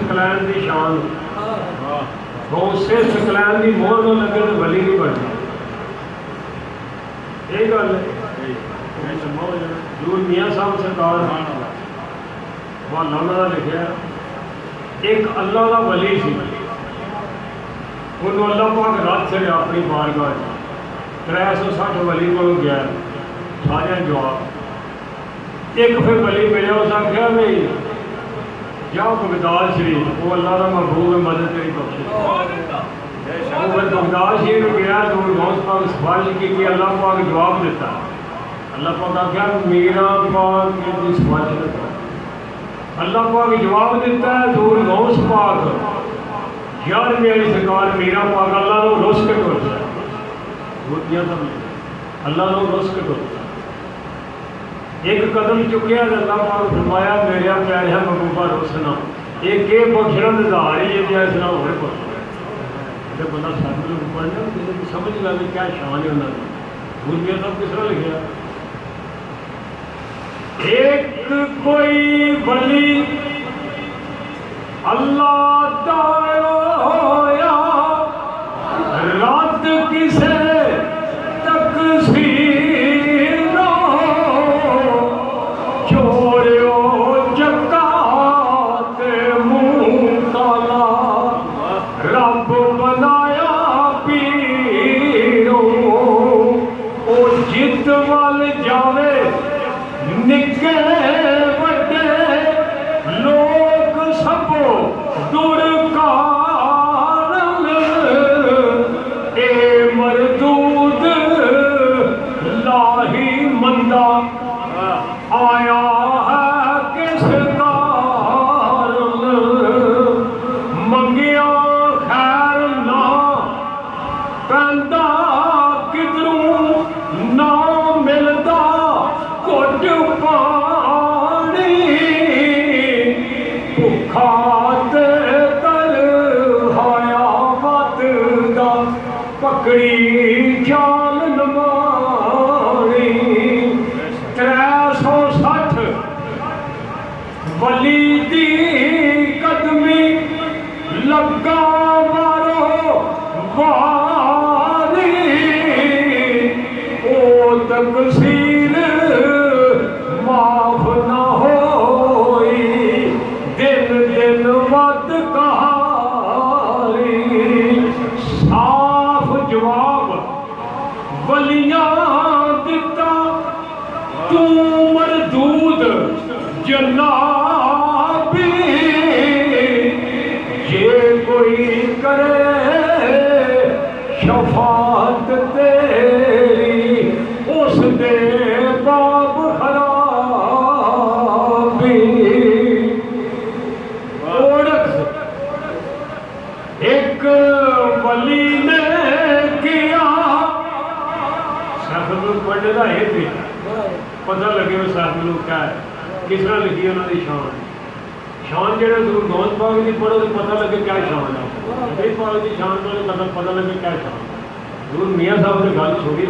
सकलैन की शान, गौसे सकलैन की मोहर न लगे तो वली नहीं बनती। यही गल है। जूर मियाँ साहब सरकार हवाला उन्होंने लिखा, एक अल्लाह का वली सी, उन्होंने अल्लाह पाक रथ चढ़िया अपनी बारगाह 360 वली को गया, सारे जवाब। एक फिर वली मिले, उस आख्या भाई जाओ बगदाद शरीफ, वो अल्लाह का महबूब है, मदद तेरी बख्शे। वो फिर बगदाद शरीफ गया तो गौस पाक सिफारिश की, अल्लाह पाक जवाब दिता। अल्लाह पाक आख्या मेरा पाक की सिफारिश करता, अल्लाह पाक जवाब दिता है। दूर गौस पाक यार मेरी सरकार मेरा पाक अल्लाह को रुस के टुरता है, अल्लाह को रुस के टुरता। एक कदम चुकया तो अल्लाह पाक फरमाया मेरा प्यार है महबूबा रुसना, एक बख्शना निधार ही है इसना होर कुछ जो बंदा सब लोग पढ़ना समझ लगे क्या शान है उन्होंने। गुरबिया साहब किस तरह लिखा, एक कोई वली अल्लाह होया, रात किसे तकसीर नो, चोरियो जकात मुंह काला, रब बनाया पीरो। ओ जित वाल जावे निके बड़े लोग सबो दूर कारण, ए मरदूद लाही मंदा आया है किस कारण, मंगिया खैर ना पैंदा किधरों ना मिलता कुछ पानी, भुखा ते तरहाया मत दा पकड़ी जान नमानी। 360 वली दी कदमी लगा मारो वारी, ओ तकसीर माफ ना होई, दिन दिन वद कहारी। साफ जवाब वलियां दिता, तू मरदूद जनाबी, जे कोई करे शफात तेरी, उस दे बाब खराबी। एक वली ने किया सैफुल पढ़ने का एक तरीका पता लगे वो सैफुल क्या है, किस तरह लिखी उन्होंने शान। शान जो गौस पाक की पढ़ो तो पता लगे क्या शान है, पाक की शान पता लगे क्या शान। जरूर मियाँ साहब ने गल छोड़ी